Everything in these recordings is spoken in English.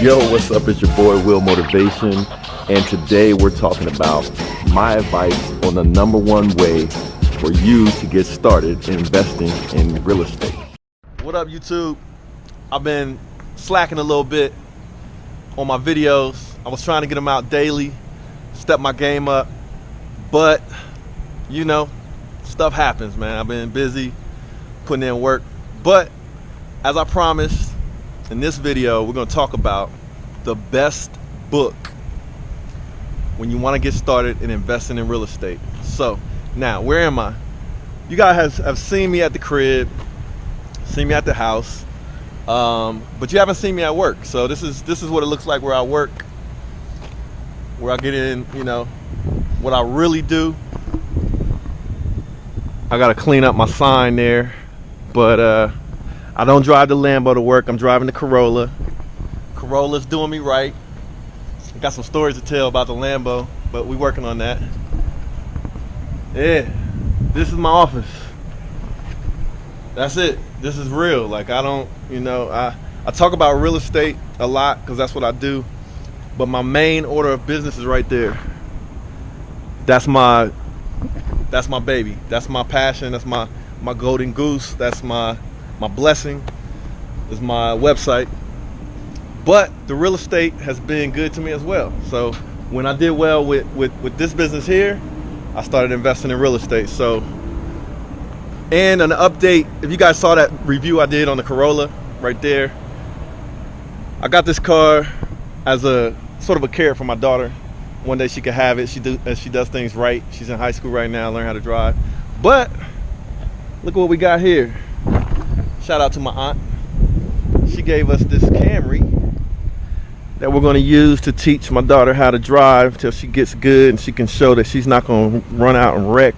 Yo, what's up? It's your boy Will Motivation, and today we're talking about my advice on the #1 way for you to get started investing in real estate. What up, YouTube? I've been slacking a little bit on my videos. I was trying to get them out daily, step my game up, but you know, stuff happens, man. I've been busy putting in work, but as I promised, in this video, we're going to talk about the best book when you want to get started in investing in real estate. So now, where am I? You guys have seen me at the crib, seen me at the house, but you haven't seen me at work. So this is what it looks like where I work, where I get in, you know, what I really do. I got to clean up my sign there, but I don't drive the Lambo to work. I'm driving the Corolla. Corolla's doing me right. I got some stories to tell about the Lambo, but we working on that. Yeah, this is my office. That's it. This is real. Like, I don't, you know, I talk about real estate a lot because that's what I do, but my main order of business is right there. That's my baby. That's my passion. That's my golden goose. That's my blessing, is my website. But the real estate has been good to me as well. So when I did well with this business here, I started investing in real estate. So, and an update, if you guys saw that review I did on the Corolla right there, I got this car as a sort of a carrot for my daughter. One day she could have it. She does things right. She's in high school right now, learn how to drive. But look what we got here. Shout out to my aunt. She gave us this Camry that we're going to use to teach my daughter how to drive till she gets good and she can show that she's not going to run out and wreck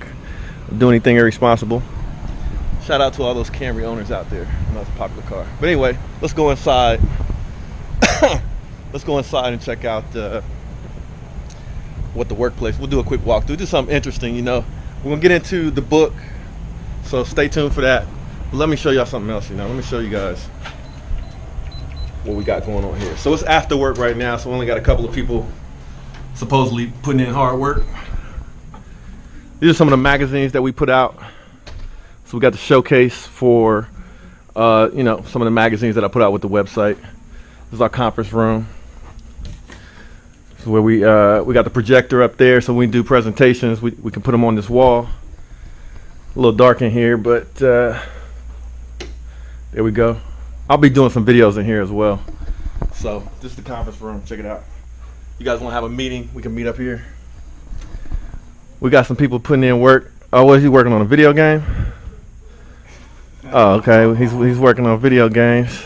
or do anything irresponsible. Shout out to all those Camry owners out there. I know it's a popular car. But anyway, let's go inside. Let's go inside and check out what the workplace. We'll do a quick walkthrough. Do something interesting, you know. We're going to get into the book, so stay tuned for that. But let me show y'all something else, you know. Let me show you guys what we got going on here. So it's after work right now, so we only got a couple of people supposedly putting in hard work. These are some of the magazines that we put out. So we got the showcase for, you know, some of the magazines that I put out with the website. This is our conference room. This is where we got the projector up there, so when we do presentations, we can put them on this wall. A little dark in here, but there we go. I'll be doing some videos in here as well. So this is the conference room. Check it out. You guys want to have a meeting? We can meet up here. We got some people putting in work. Oh, what is he working on? A video game? Oh, okay. He's working on video games.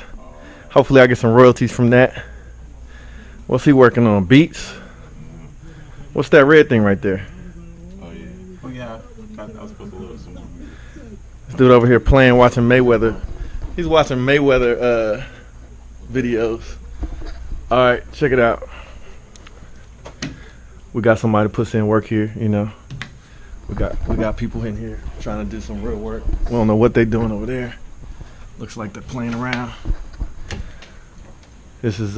Hopefully I get some royalties from that. What's he working on? Beats? What's that red thing right there? Oh yeah. Oh yeah. I was supposed to look some more. This dude over here playing, watching Mayweather. He's watching Mayweather videos. All right, check it out. We got somebody to put in work here, you know. We got people in here trying to do some real work. We don't know what they're doing over there. Looks like they're playing around. This is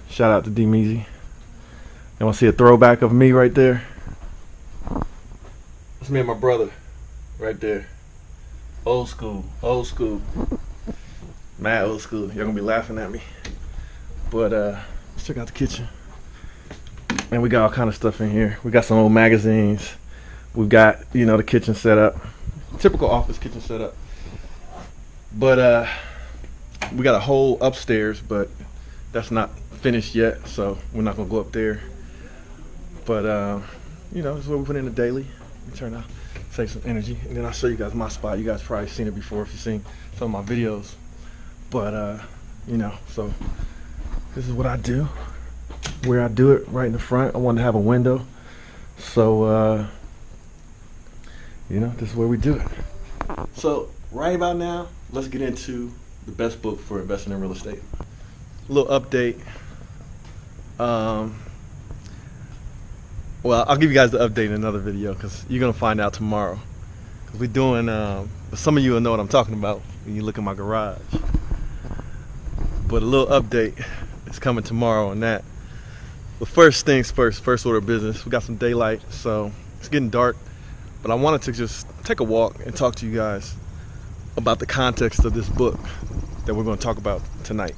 shout out to D Meezy. You want to see a throwback of me right there? That's me and my brother right there. Old school, old school. Mad old school. Y'all gonna be laughing at me. But let's check out the kitchen. And we got all kind of stuff in here. We got some old magazines. We've got, you know, the kitchen set up. Typical office kitchen setup. But we got a whole upstairs, but that's not finished yet, so we're not gonna go up there. But you know, this is where we put in the daily. We turn out, save some energy, and then I'll show you guys my spot. You guys probably seen it before if you've seen some of my videos. But you know, so this is what I do. Where I do it, right in the front. I wanted to have a window, so you know, this is where we do it. So right about now, let's get into the best book for investing in real estate. A little update. Well, I'll give you guys the update in another video because you're gonna find out tomorrow. We're doing, some of you will know what I'm talking about when you look at my garage. But a little update is coming tomorrow on that. But first things first, first order of business. We got some daylight, so it's getting dark. But I wanted to just take a walk and talk to you guys about the context of this book that we're going to talk about tonight.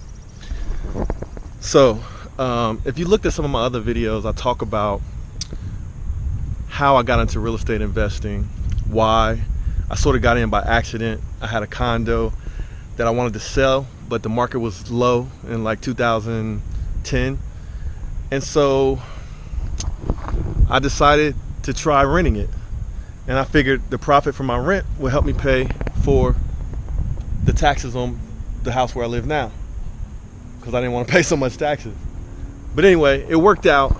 So, if you looked at some of my other videos, I talk about how I got into real estate investing, why I sort of got in by accident. I had a condo that I wanted to sell, but the market was low in like 2010. And so I decided to try renting it. And I figured the profit from my rent would help me pay for the taxes on the house where I live now, because I didn't want to pay so much taxes. But anyway, it worked out.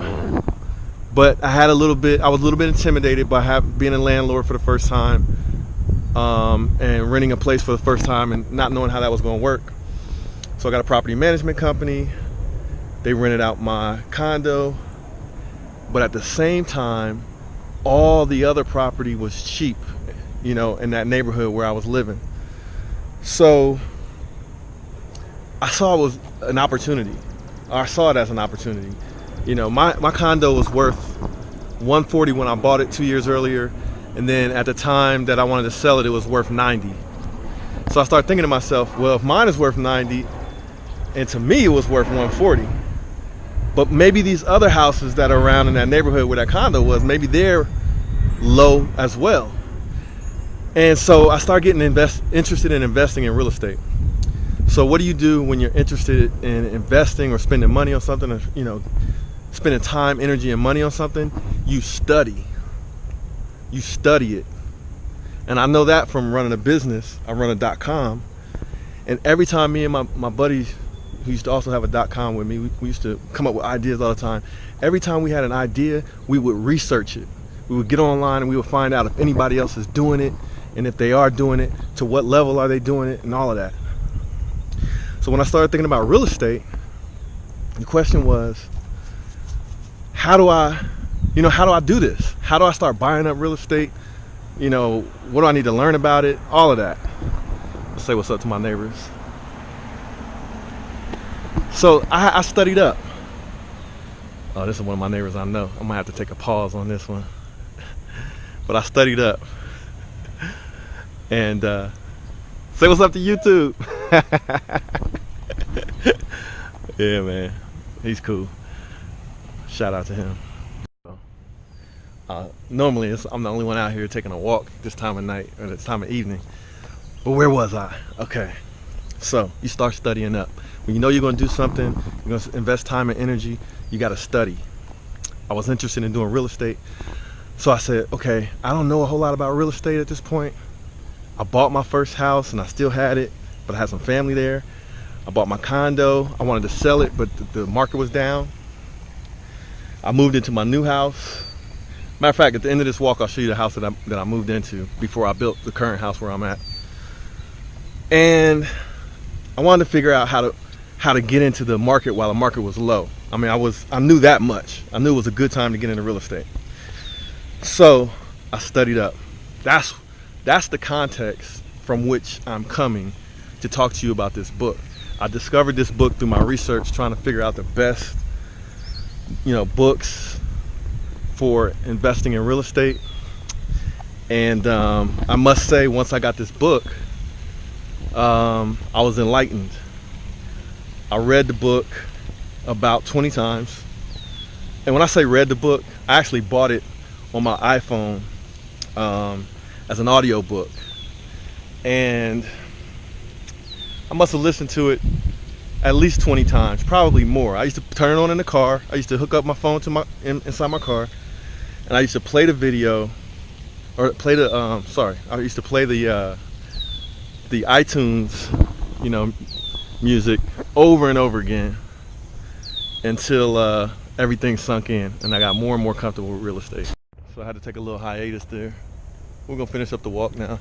But I was a little bit intimidated by being a landlord for the first time, and renting a place for the first time and not knowing how that was going to work. So I got a property management company. They rented out my condo, but at the same time, all the other property was cheap, in that neighborhood where I was living. So I saw it was an opportunity. I saw it as an opportunity. My condo was worth $140 when I bought it 2 years earlier, and then at the time that I wanted to sell it, it was worth $90. So I started thinking to myself, well, if mine is worth $90, and to me it was worth $140, but maybe these other houses that are around in that neighborhood where that condo was, maybe they're low as well. And so I started getting interested in investing in real estate. So what do you do when you're interested in investing or spending money on something, or, spending time, energy, and money on something? You study. You study it. And I know that from running a business. I run a .com. And every time me and my buddies who used to also have a .com with me, we used to come up with ideas all the time. Every time we had an idea, we would research it. We would get online and we would find out if anybody else is doing it, and if they are doing it, to what level are they doing it, and all of that. So when I started thinking about real estate, the question was, how do I do this? How do I start buying up real estate? What do I need to learn about it? All of that. Let's say what's up to my neighbors. So I studied up. Oh, this is one of my neighbors I know. I'm gonna have to take a pause on this one. But I studied up. And say what's up to YouTube. Yeah, man. He's cool. Shout out to him. Normally I'm the only one out here taking a walk this time of night, or this time of evening. But where was I? Okay. So you start studying up. When you know you're going to do something, you're going to invest time and energy, you got to study. I was interested in doing real estate. So I said, okay, I don't know a whole lot about real estate at this point. I bought my first house and I still had it, but I had some family there. I bought my condo. I wanted to sell it, but the market was down. I moved into my new house. Matter of fact, at the end of this walk, I'll show you the house that I moved into before I built the current house where I'm at. And I wanted to figure out how to get into the market while the market was low. I mean, I knew that much. I knew it was a good time to get into real estate. So I studied up. That's the context from which I'm coming to talk to you about this book. I discovered this book through my research, trying to figure out the best, books for investing in real estate. And I must say, once I got this book, I was enlightened. I read the book about 20 times. And when I say read the book, I actually bought it on my iPhone as an audio book. And I must have listened to it at least 20 times, probably more. I used to turn it on in the car. I used to hook up my phone to inside my car, and I used to play the video, or play the I used to play the iTunes, music over and over again until everything sunk in, and I got more and more comfortable with real estate. So I had to take a little hiatus there. We're gonna finish up the walk now.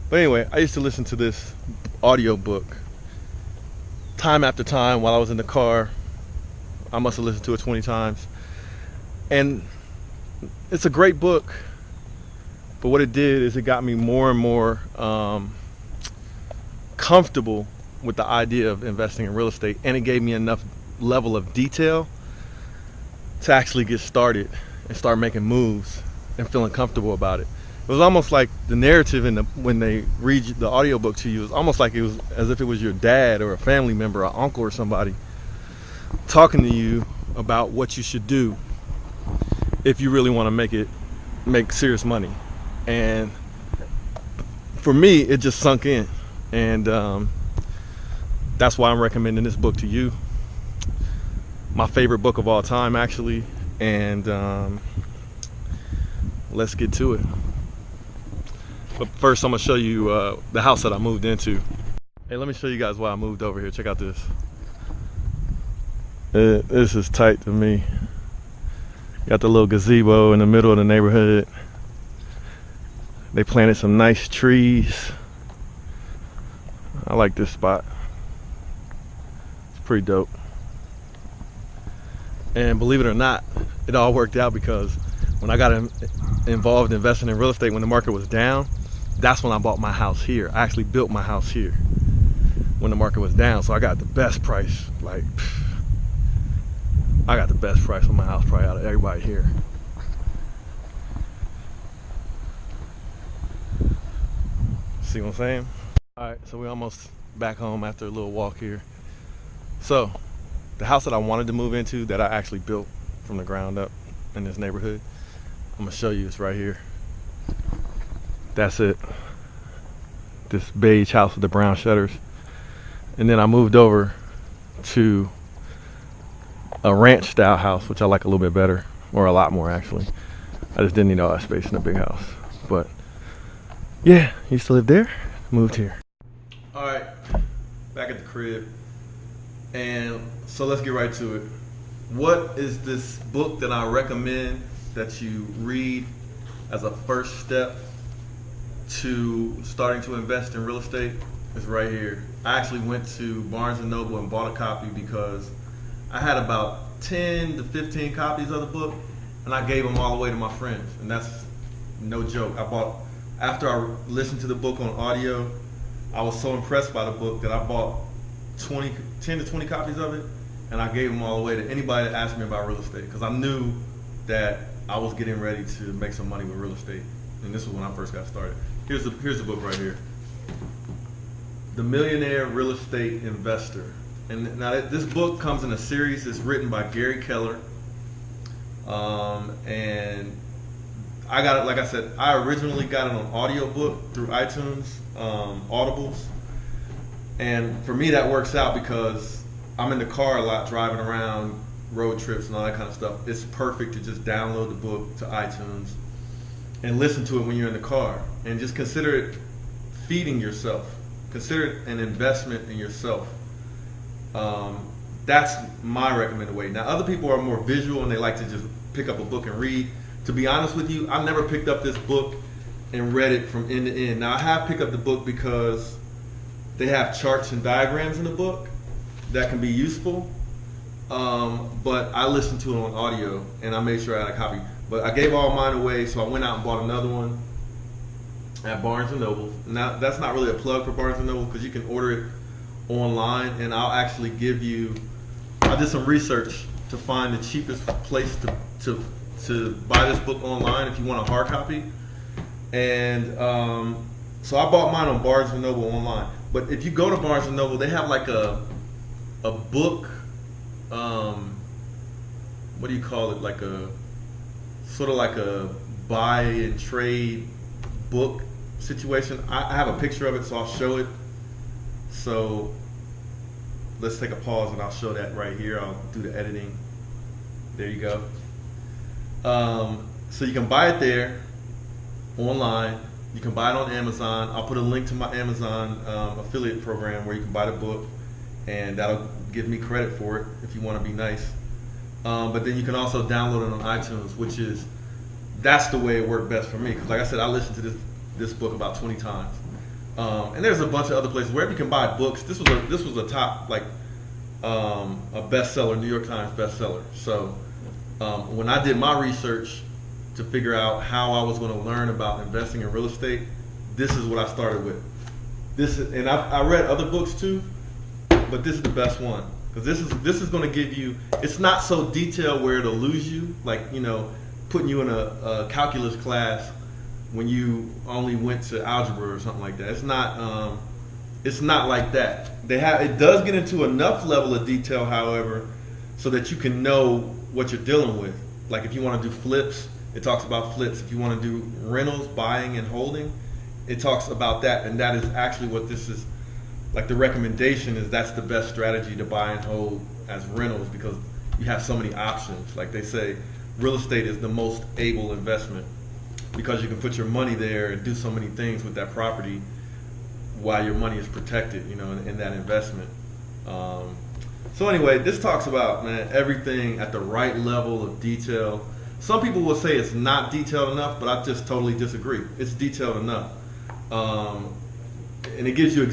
But anyway, I used to listen to this audio book time after time while I was in the car. I must have listened to it 20 times. And it's a great book But what it did is it got me more and more comfortable with the idea of investing in real estate, and it gave me enough level of detail to actually get started and start making moves and feeling comfortable about it. It was almost like the narrative when they read the audiobook to you, it was almost like it was as if it was your dad or a family member, or uncle or somebody talking to you about what you should do if you really want to make serious money. And for me, it just sunk in, and that's why I'm recommending this book to you. My favorite book of all time, actually. And let's get to it. But first, I'm gonna show you the house that I moved into. Hey, let me show you guys why I moved over here. Check out this. This is tight to me. Got the little gazebo in the middle of the neighborhood. They planted some nice trees. I like this spot. It's pretty dope. And believe it or not, it all worked out, because when I got involved investing in real estate when the market was down, that's when I bought my house here. I actually built my house here when the market was down. So I got the best price. Like, I got the best price on my house probably out of everybody here. See what I'm saying? All right, so we're almost back home after a little walk here. So the house that I wanted to move into, that I actually built from the ground up in this neighborhood, I'm gonna show you. It's right here. That's it. This beige house with the brown shutters. And then I moved over to a ranch style house, which I like a little bit better, or a lot more actually. I just didn't need all that space in a big house. But yeah, used to live there, moved here. All right, back at the crib. And so let's get right to it. What is this book that I recommend that you read as a first step to starting to invest in real estate? Is right here. I actually went to Barnes & Noble and bought a copy because I had about 10 to 15 copies of the book, and I gave them all away to my friends. And that's no joke. After I listened to the book on audio, I was so impressed by the book that I bought 10 to 20 copies of it, and I gave them all away to anybody that asked me about real estate, because I knew that I was getting ready to make some money with real estate. And this was when I first got started. Here's the book right here. The Millionaire Real Estate Investor. And now this book comes in a series. It's written by Gary Keller. And I got it, like I said, I originally got it on audiobook through iTunes, Audibles. And for me, that works out because I'm in the car a lot, driving around, road trips and all that kind of stuff. It's perfect to just download the book to iTunes and listen to it when you're in the car. And just consider it feeding yourself. Consider it an investment in yourself. That's my recommended way. Now, other people are more visual and they like to just pick up a book and read. To be honest with you, I've never picked up this book and read it from end to end. Now, I have picked up the book because they have charts and diagrams in the book that can be useful. But I listened to it on audio and I made sure I had a copy. But I gave all mine away, so I went out and bought another one at Barnes & Noble. Now, that's not really a plug for Barnes & Noble because you can order it online, and I'll actually give you, I did some research to find the cheapest place to buy this book online if you want a hard copy. And so I bought mine on Barnes & Noble online. But if you go to Barnes & Noble, they have like a book, what do you call it, like a sort of like a buy and trade book situation. I have a picture of it, so I'll show it. So let's take a pause and I'll show that right here. I'll do the editing. There you go. So you can buy it there online. You can buy it on Amazon. I'll put a link to my Amazon affiliate program where you can buy the book, and that'll give me credit for it if you want to be nice. But then you can also download it on iTunes, that's the way it worked best for me. Because like I said, I listened to this book about 20 times. And there's a bunch of other places wherever you can buy books. This was a top, like a bestseller, New York Times bestseller. So when I did my research to figure out how I was going to learn about investing in real estate, this is what I started with. And I read other books too, but this is the best one, because this is going to give you. It's not so detailed where it'll lose you, like, you know, putting you in a calculus class when you only went to algebra or something like that. It's not like that. It does get into enough level of detail, however, so that you can know what you're dealing with. Like if you want to do flips, it talks about flips. If you want to do rentals, buying and holding, it talks about that. And that is actually what this is. Like the recommendation is that's the best strategy to buy and hold as rentals, because you have so many options. Like they say, real estate is the most able investment because you can put your money there and do so many things with that property while your money is protected, you know, in that investment. So anyway, this talks about, man, everything at the right level of detail. Some people will say it's not detailed enough, but I just totally disagree. It's detailed enough. And it gives you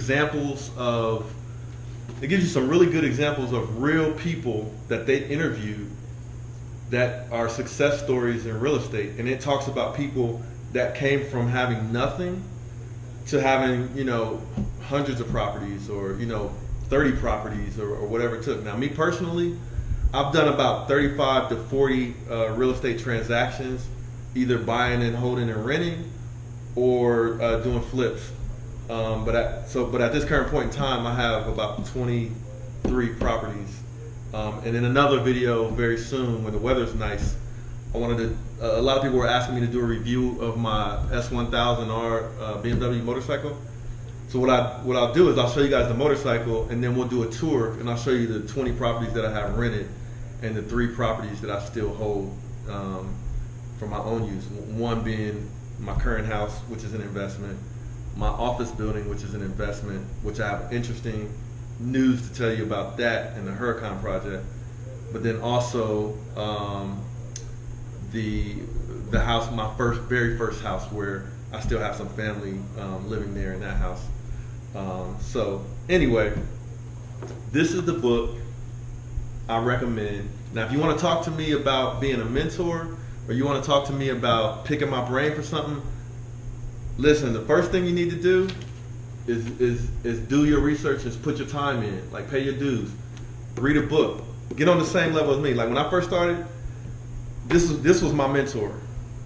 some really good examples of real people that they interviewed that are success stories in real estate. And it talks about people that came from having nothing to having, you know, hundreds of properties, or, you know, 30 properties, or whatever it took. Now, me personally, I've done about 35 to 40 real estate transactions, either buying and holding and renting, or doing flips. But at this current point in time, I have about 23 properties. And in another video very soon, when the weather's nice, I wanted to. A lot of people were asking me to do a review of my S1000R BMW motorcycle. So what I'll do is I'll show you guys the motorcycle, and then we'll do a tour, and I'll show you the 20 properties that I have rented, and the 3 properties that I still hold for my own use. One being my current house, which is an investment, my office building, which is an investment, which I have interesting news to tell you about that and the Huracan project. But then also the house, my very first house, where I still have some family living there in that house. So anyway, this is the book I recommend. Now, if you want to talk to me about being a mentor, or you want to talk to me about picking my brain for something, listen, the first thing you need to do is do your research and put your time in. Like, pay your dues. Read a book. Get on the same level as me. Like when I first started, this was my mentor.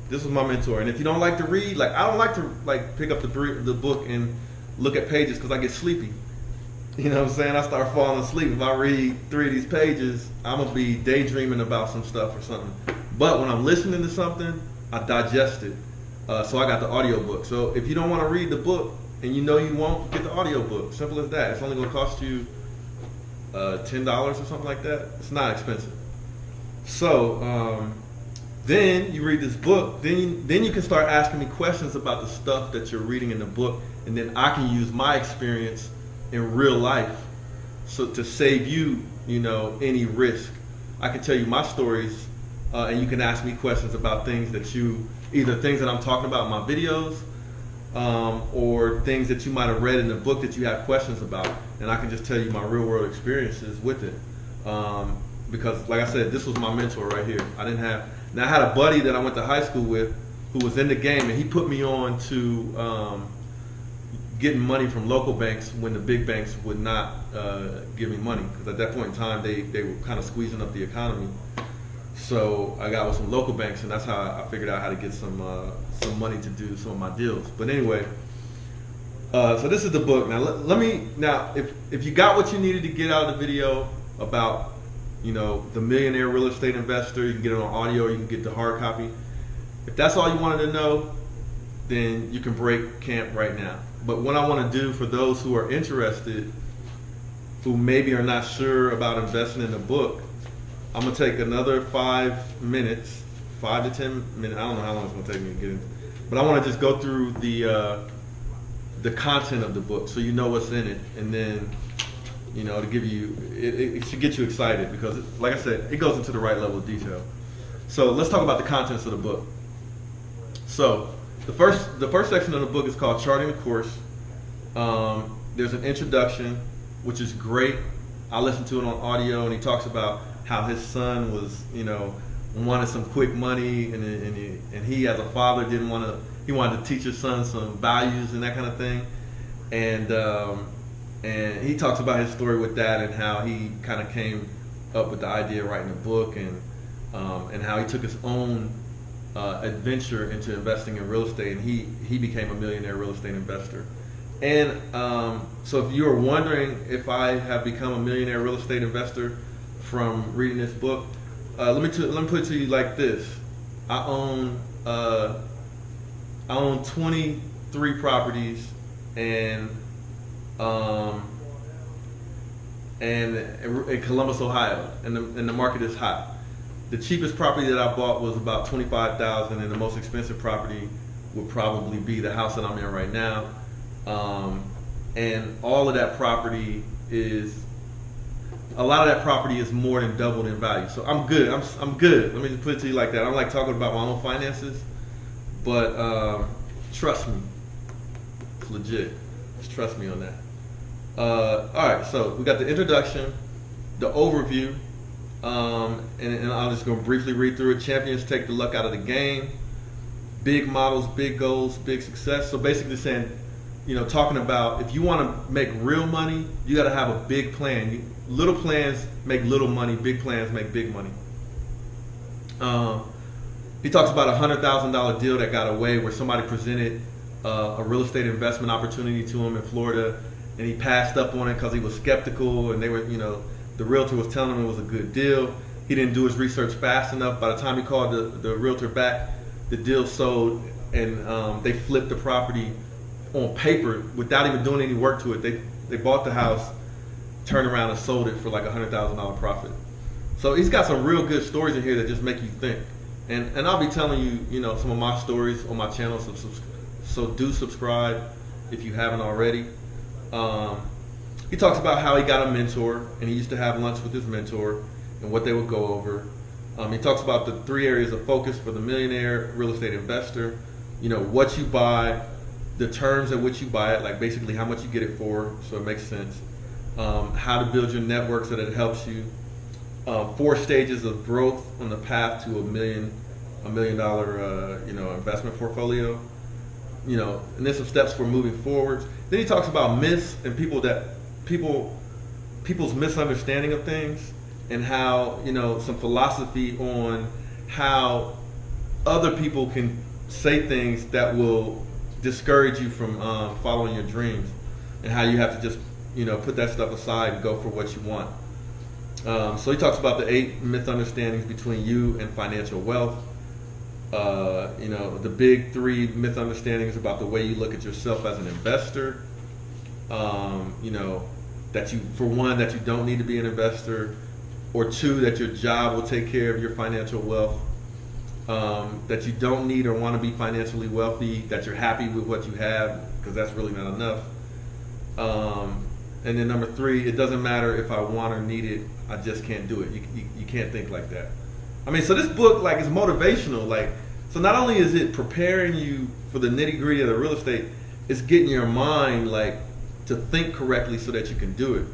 This was my mentor. And if you don't like to read, like I don't like to like pick up the book and look at pages because I get sleepy. You know what I'm saying? I start falling asleep. If I read 3 of these pages, I'm going to be daydreaming about some stuff or something. But when I'm listening to something, I digest it. So I got the audio book. So if you don't want to read the book and you know you won't, get the audio book. Simple as that. It's only going to cost you $10 or something like that. It's not expensive. So then you read this book. Then you can start asking me questions about the stuff that you're reading in the book. And then I can use my experience in real life, so to save you, you know, any risk. I can tell you my stories, and you can ask me questions about things that either things that I'm talking about in my videos, or things that you might have read in the book that you have questions about, and I can just tell you my real world experiences with it. Because, like I said, this was my mentor right here. I had a buddy that I went to high school with who was in the game, and he put me on to getting money from local banks when the big banks would not give me money, because at that point in time they were kind of squeezing up the economy. So I got with some local banks, and that's how I figured out how to get some money to do some of my deals. But anyway, so this is the book. Now if you got what you needed to get out of the video about, you know, the Millionaire Real Estate Investor, you can get it on audio, or you can get the hard copy. If that's all you wanted to know, then you can break camp right now. But what I want to do for those who are interested, who maybe are not sure about investing in a book, I'm going to take another 5 minutes, 5 to 10 minutes. I don't know how long it's going to take me to get in. But I want to just go through the content of the book so you know what's in it. And then, you know, to give you, it should get you excited because, like I said, it goes into the right level of detail. So let's talk about the contents of the book. So the first section of the book is called Charting the Course. There's an introduction, which is great. I listened to it on audio, and he talks about how his son was, you know, wanted some quick money, and he as a father didn't want to. He wanted to teach his son some values and that kind of thing, and he talks about his story with that and how he kind of came up with the idea of writing a book, and how he took his own adventure into investing in real estate, and he became a millionaire real estate investor. And so if you're wondering if I have become a millionaire real estate investor from reading this book, let me put it to you like this: I own 23 properties, and in Columbus, Ohio, and the market is hot. The cheapest property that I bought was about $25,000, and the most expensive property would probably be the house that I'm in right now. And all of that property a lot of that property is more than doubled in value. So I'm good. I'm good. Let me just put it to you like that. I don't like talking about my own finances, but trust me, it's legit. Just trust me on that. All right, so we got the introduction, the overview, and I'm just going to briefly read through it. Champions take the luck out of the game. Big models, big goals, big success. So basically saying, talking about if you want to make real money, you got to have a big plan. Little plans make little money. Big plans make big money. He talks about a $100,000 deal that got away where somebody presented a real estate investment opportunity to him in Florida, and he passed up on it because he was skeptical, and they were, the realtor was telling him it was a good deal. He didn't do his research fast enough. By the time he called the realtor back, the deal sold, and they flipped the property on paper without even doing any work to it. They bought the house, turned around and sold it for like $100,000 profit. So he's got some real good stories in here that just make you think. And I'll be telling you, some of my stories on my channel. So do subscribe if you haven't already. He talks about how he got a mentor, and he used to have lunch with his mentor and what they would go over. He talks about the 3 areas of focus for the millionaire real estate investor. What you buy, the terms at which you buy it, like basically how much you get it for, so it makes sense. How to build your network so that it helps you. 4 stages of growth on the path to $1 million investment portfolio. And then some steps for moving forward. Then he talks about myths and people's misunderstanding of things, and how some philosophy on how other people can say things that will discourage you from following your dreams, and how you have to just put that stuff aside and go for what you want. So he talks about the 8 misunderstandings between you and financial wealth. The big 3 misunderstandings about the way you look at yourself as an investor. That you don't need to be an investor, or 2, that your job will take care of your financial wealth. That you don't need or want to be financially wealthy, that you're happy with what you have, because that's really not enough. And then number 3, it doesn't matter if I want or need it, I just can't do it. You can't think like that. So this book is motivational. So not only is it preparing you for the nitty gritty of the real estate, it's getting your mind to think correctly so that you can do it.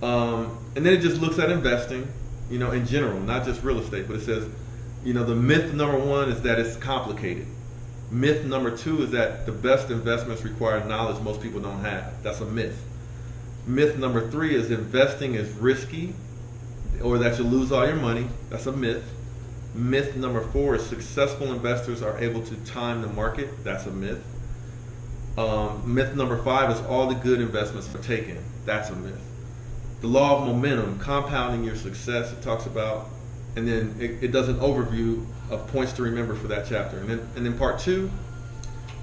And then it just looks at investing, in general, not just real estate, but it says, the myth number 1 is that it's complicated. Myth number 2 is that the best investments require knowledge most people don't have. That's a myth. Myth number 3 is investing is risky, or that you'll lose all your money. That's a myth. Myth number 4 is successful investors are able to time the market. That's a myth. Myth number 5 is all the good investments are taken. That's a myth. The law of momentum, compounding your success, it talks about, and then it does an overview of points to remember for that chapter. And then part 2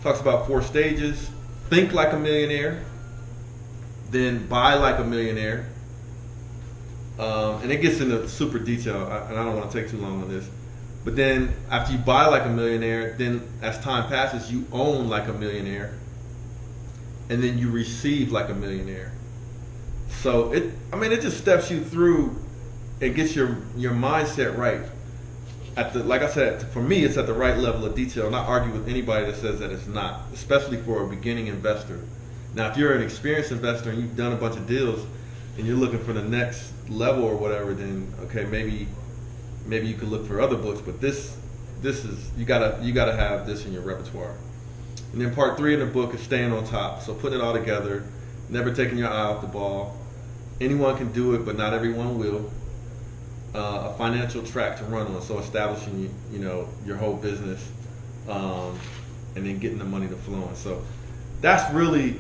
talks about 4 stages. Think like a millionaire, then buy like a millionaire. And it gets into super detail, and I don't want to take too long on this. But then after you buy like a millionaire, then as time passes, you own like a millionaire, and then you receive like a millionaire. So it just steps you through and gets your mindset right. Like I said, for me, it's at the right level of detail. And I argue with anybody that says that it's not, especially for a beginning investor. Now, if you're an experienced investor and you've done a bunch of deals and you're looking for the next level or whatever, then okay, maybe maybe you could look for other books, but this is, you gotta have this in your repertoire. And then part 3 in the book is staying on top. So putting it all together, never taking your eye off the ball. Anyone can do it, but not everyone will. A financial track to run on, so establishing your whole business, and then getting the money to flowing. So that's really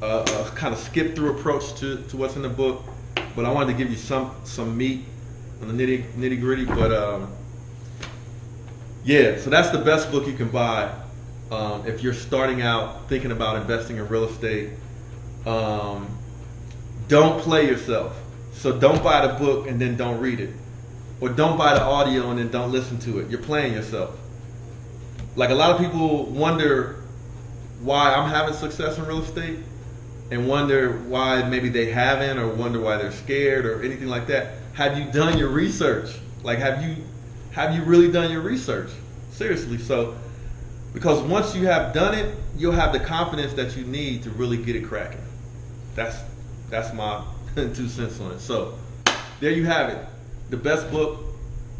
a kind of skip through approach to what's in the book. But I wanted to give you some meat on the nitty gritty. But yeah, so that's the best book you can buy if you're starting out thinking about investing in real estate. Don't play yourself. So don't buy the book and then don't read it. Or don't buy the audio and then don't listen to it. You're playing yourself. Like, a lot of people wonder why I'm having success in real estate and wonder why maybe they haven't, or wonder why they're scared or anything like that. Have you done your research? Like, have you really done your research? Seriously. So, because once you have done it, you'll have the confidence that you need to really get it cracking. That's my 2 cents on it. So there you have it. The best book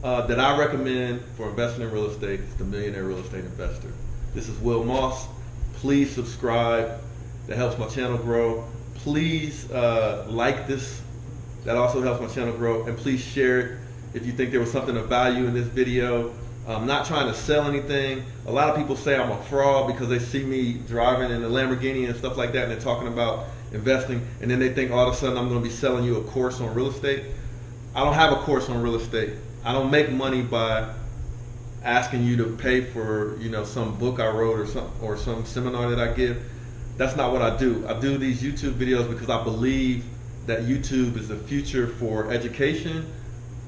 that I recommend for investing in real estate is The Millionaire Real Estate Investor. This is Will Moss. Please subscribe. That helps my channel grow. Please like this. That also helps my channel grow. And please share it if you think there was something of value in this video. I'm not trying to sell anything. A lot of people say I'm a fraud because they see me driving in a Lamborghini and stuff like that, and they're talking about investing, and then they think all of a sudden I'm going to be selling you a course on real estate. I don't have a course on real estate. I don't make money by asking you to pay for some book I wrote or some seminar that I give. That's not what I do. I do these YouTube videos because I believe that YouTube is the future for education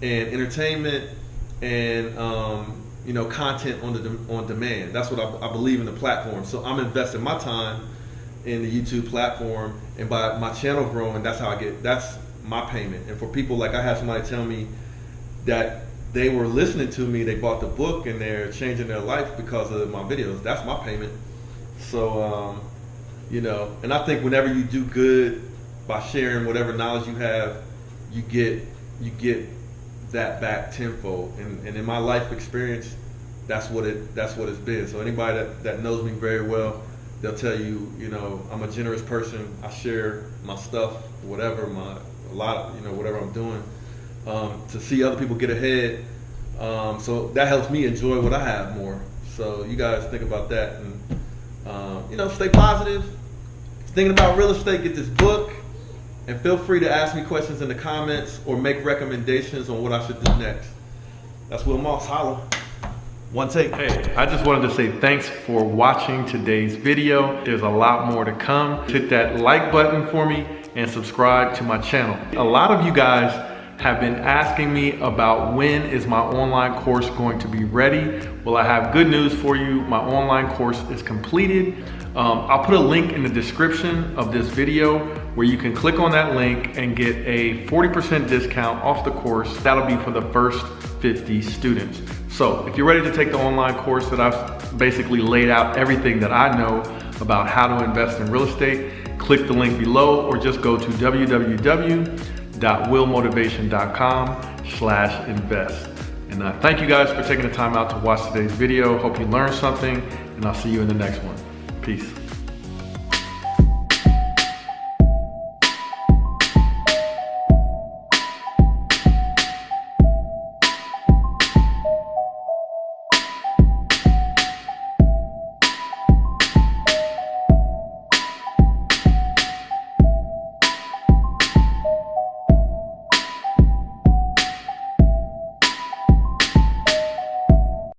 and entertainment and content on demand. That's what I believe in the platform. So I'm investing my time in the YouTube platform, and by my channel growing, that's my payment. And for people, like, I had somebody tell me that they were listening to me, they bought the book and they're changing their life because of my videos. That's my payment. So and I think whenever you do good by sharing whatever knowledge you have, you get that back tenfold. And in my life experience, that's what it's been. So anybody that knows me very well, they'll tell you, I'm a generous person. I share my stuff, whatever whatever I'm doing, to see other people get ahead. So that helps me enjoy what I have more. So you guys think about that, and stay positive. Thinking about real estate, get this book, and feel free to ask me questions in the comments or make recommendations on what I should do next. That's Will Moss. Holla. One take. Hey, I just wanted to say thanks for watching today's video. There's a lot more to come. Hit that like button for me and subscribe to my channel. A lot of you guys have been asking me about when is my online course going to be ready. Well, I have good news for you. My online course is completed. I'll put a link in the description of this video where you can click on that link and get a 40% discount off the course. That'll be for the first 50 students. So if you're ready to take the online course that I've basically laid out everything that I know about how to invest in real estate, click the link below or just go to www.willmotivation.com/invest. And thank you guys for taking the time out to watch today's video. Hope you learned something, and I'll see you in the next one. Peace.